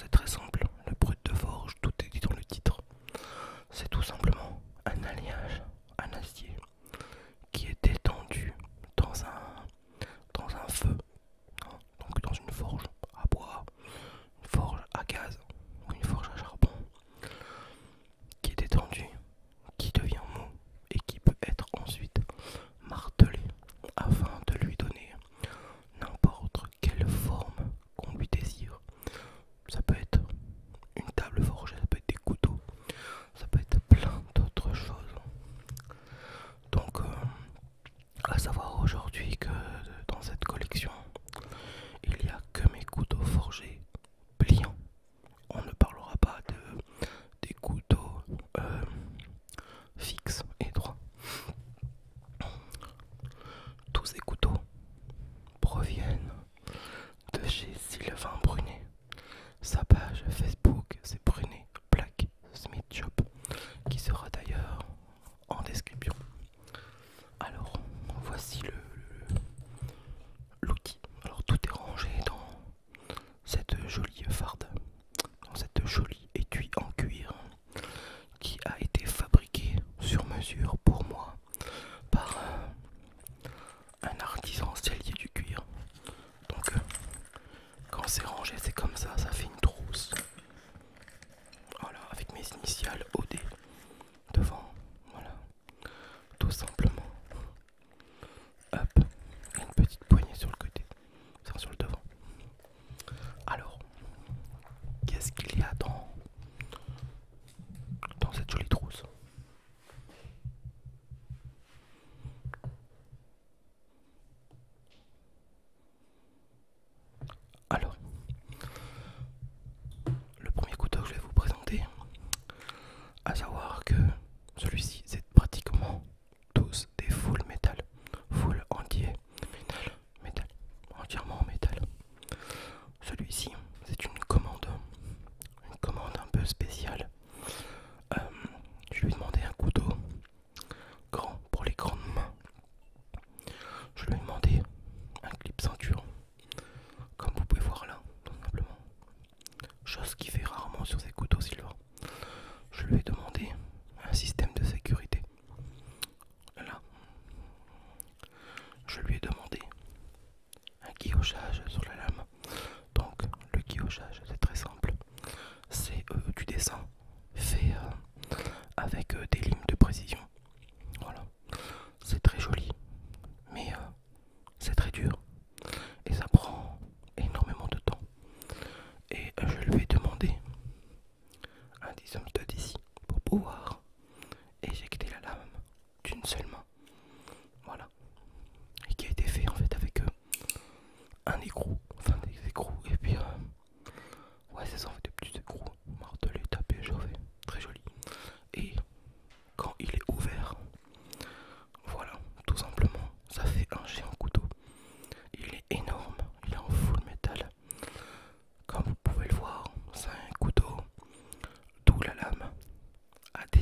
c'est très simple. Le brut de forge, tout est dit dans le titre. C'est tout simplement un alliage, un acier qui est détendu dans un feu, hein, donc dans une forge à bois, une forge à gaz ou une forge à charbon, qui est détendu, qui devient mou et qui peut être ensuite martelé afin de lui donner n'importe quelle forme qu'on lui désire. Ça peut être une table forgée, ça peut être des couteaux, ça peut être plein d'autres choses. Donc, à savoir aujourd'hui que dans cette collection, il n'y a que mes couteaux forgés pliants. On ne parlera pas des couteaux fixes et droits. Tous ces couteaux proviennent de chez Sylvain Brunet. Sa page Facebook, c'est Brunet Black Smith Shop, qui sera d'ailleurs en description. Alors, voici l'outil. Alors, tout est rangé dans cette jolie farde, dans cette jolie étui en cuir qui a été fabriqué sur mesure pour moi par un artisan sellier du cuir. Donc, quand c'est rangé, c'est comme ça fait une trousse. Voilà, avec mes initiales OD devant. Voilà, tout simplement. Hop, et une petite poignée sur le côté, enfin sur le devant. Alors, qu'est-ce qu'il y a dans cette jolie trousse? Alors, le premier couteau que je vais vous présenter, à savoir que celui-ci, c'est pratiquement tous des full métal, full entier métal, métal, entièrement en métal. Celui-ci, c'est une commande un peu spéciale. Je lui ai demandé un couteau grand pour les grandes mains. Je lui ai demandé un clip ceinture, comme vous pouvez voir là, tout simplement. Chose qui fait rarement sur ces couteaux Sylvain. Je lui ai demandé un système de sécurité. Là. Je lui ai demandé un guillochage sur la lame. Donc le guillochage, c'est très simple. C'est du dessin fait avec des limes de précision. Voilà. C'est très joli, mais c'est très dur et ça prend énormément de temps. Et je lui ai demandé un disjoncteur d'ici pour pouvoir éjecter la lame d'une seule main. Voilà. Et qui a été fait en fait avec un écrou, enfin des écrous, et puis ouais, c'est ça, en fait des petits écrous martelés, tapés, chauffés, très joli. Et quand il est ouvert, voilà, tout simplement, ça fait un géant couteau. Il est énorme, il est en full métal. Comme vous pouvez le voir, c'est un couteau d'où la lame a des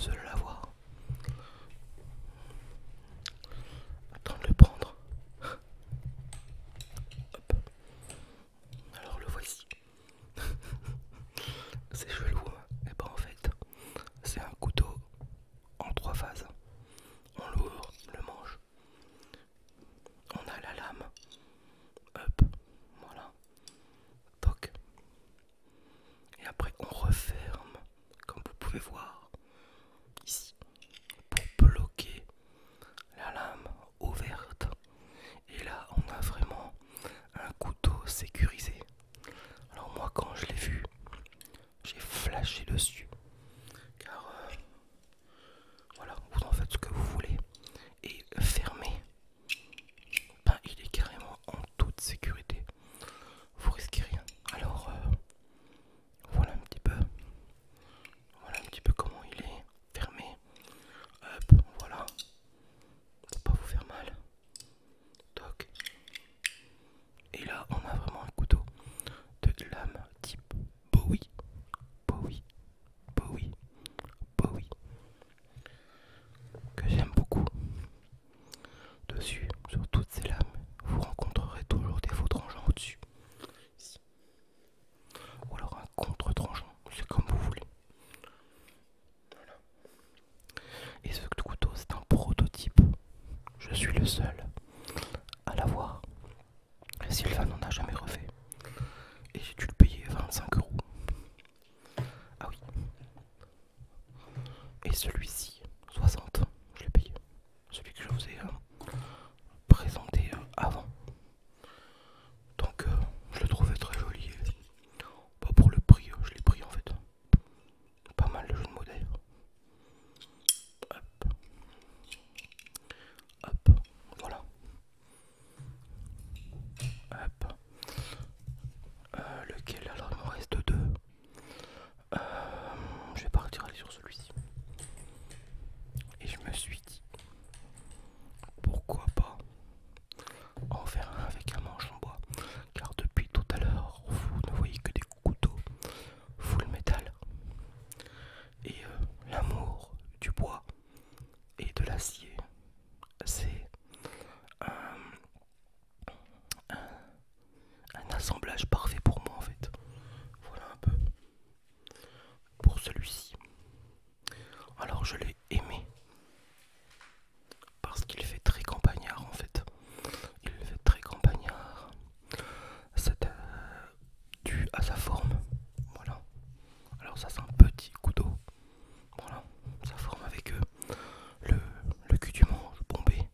seul à l'avoir. Attends de le prendre. Hop. Alors le voici. C'est chelou, hein. Et ben en fait, c'est un couteau en 3 phases. On l'ouvre, le manche. On a la lame. Hop, voilà. Toc. Et après on referme, comme vous pouvez voir ici, pour bloquer la lame ouverte. Et là on a vraiment un couteau sécurisé. Alors moi quand je l'ai vu, j'ai flashé dessus. Car voilà, vous en faites ce que vous voulez. Et fermé, ben, il est carrément en toute sécurité. Vous risquez rien. Alors voilà un petit peu. Voilà un petit peu comment il est fermé. Hop, voilà. Pour pas vous faire mal. Toc. Et là, on a vraiment un couteau de lame type Bowie. Bowie. Bowie. Bowie. Que j'aime beaucoup. Dessus, sur toutes ces lames, vous rencontrerez toujours des faux tranchants au-dessus. Ici. Ou alors un contre-tranchant, c'est comme vous voulez. Voilà. Et ce couteau, c'est un prototype. Je suis le seul à l'avoir. Sylvain n'en a jamais refait. Et j'ai dû le payer 25 €. Ah oui. Et celui-ci, 60, je l'ai payé. Celui que je vous ai présenté avant. Donc je le trouvais très joli. Pas pour le prix, je l'ai pris en fait. Pas mal de jeux de mots d'ailleurs. Hop. Hop. Voilà. Hop. Lequel? Alors il m'en reste deux. Je vais partir aller sur celui-ci. Et je me suis dit, pourquoi pas en faire un avec un manche en bois. Car depuis tout à l'heure, vous ne voyez que des couteaux full métal. Et l'amour du bois et de l'acier, c'est un assemblage parfait pour moi en fait. Voilà un peu pour celui-ci. Alors je l'ai aimé parce qu'il fait très campagnard en fait. Il fait très campagnard. C'est dû à sa forme. Voilà. Alors ça c'est un petit couteau. Voilà. Sa forme avec le cul du manche bombé.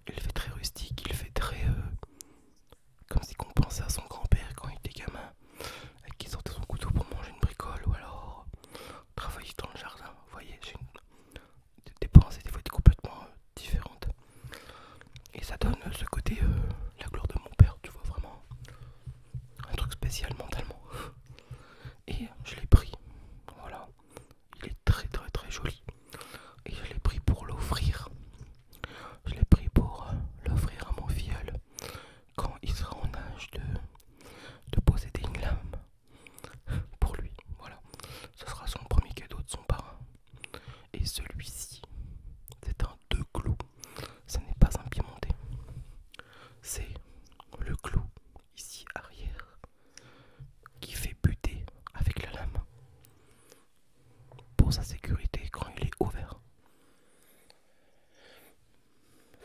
Il fait très rustique. Il fait très comme si on pensait à son grand-père quand il était gamin, et qu'il sortait son couteau pour manger une bricole ou alors travailler dans le jardin. Vous voyez, j'ai des pensées des fois complètement différentes. Et ça donne ce côté, la gloire de mon père, tu vois, vraiment un truc spécial mentalement. Et je l'ai pris, voilà, il est très très très joli. Et je l'ai pris pour l'offrir. Je l'ai pris pour l'offrir à mon filleul quand il sera en âge de posséder une lame pour lui. Voilà, ce sera son premier cadeau de son parrain. Et celui-ci, c'est un 2 clous. Ce n'est pas un piémontais. C'est le clou ici arrière qui fait buter avec la lame pour sa sécurité quand il est ouvert.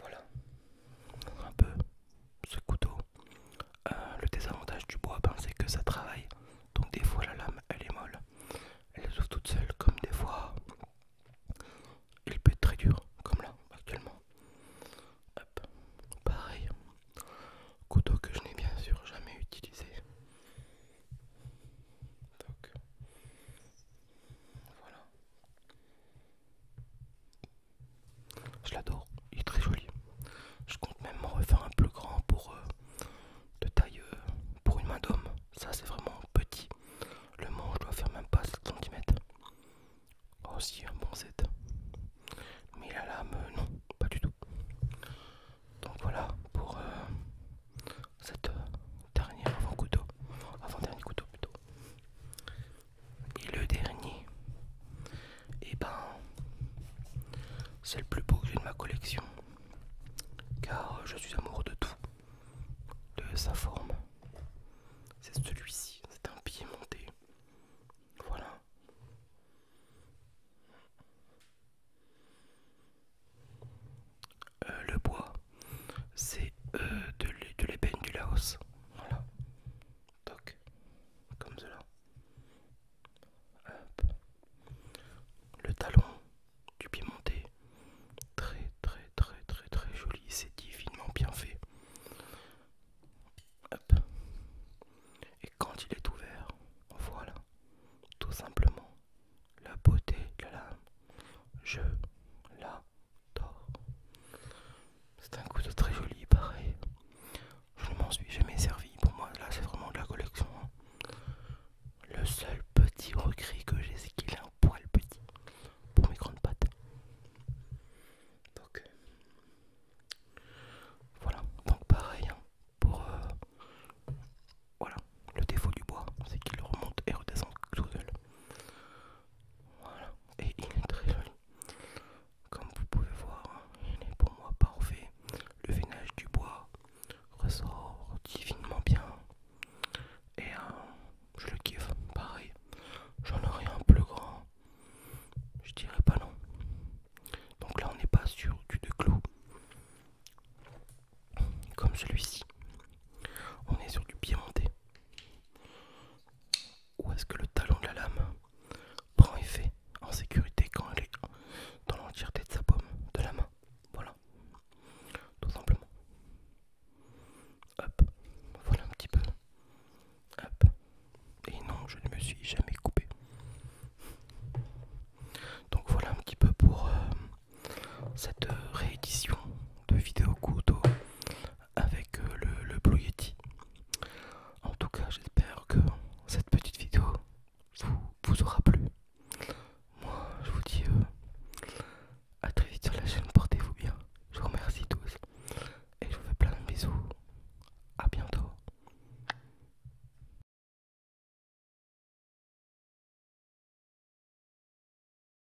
Voilà un peu ce couteau. Le désavantage du bois, ben, c'est que ça travaille. Donc des fois la lame elle est molle, elle s'ouvre toute seule, comme des fois il peut être très dur, comme là actuellement. Hop, pareil. Couteau que je n'ai bien sûr jamais utilisé. Donc voilà. Je l'adore, il est très joli. Je compte même m'en refaire un plus grand pour de taille pour une main d'homme. Ça c'est vraiment petit. Le manche doit faire même pas 7 cm. Oh si, un bon 7. Mais la lame, non, pas du tout. Donc voilà pour cette dernière avant-couteau. Avant-dernier couteau plutôt. Et le dernier, et ben C'est le plus beau que j'ai de ma collection, car je suis amoureux de tout, de sa forme. C'est celui-ci.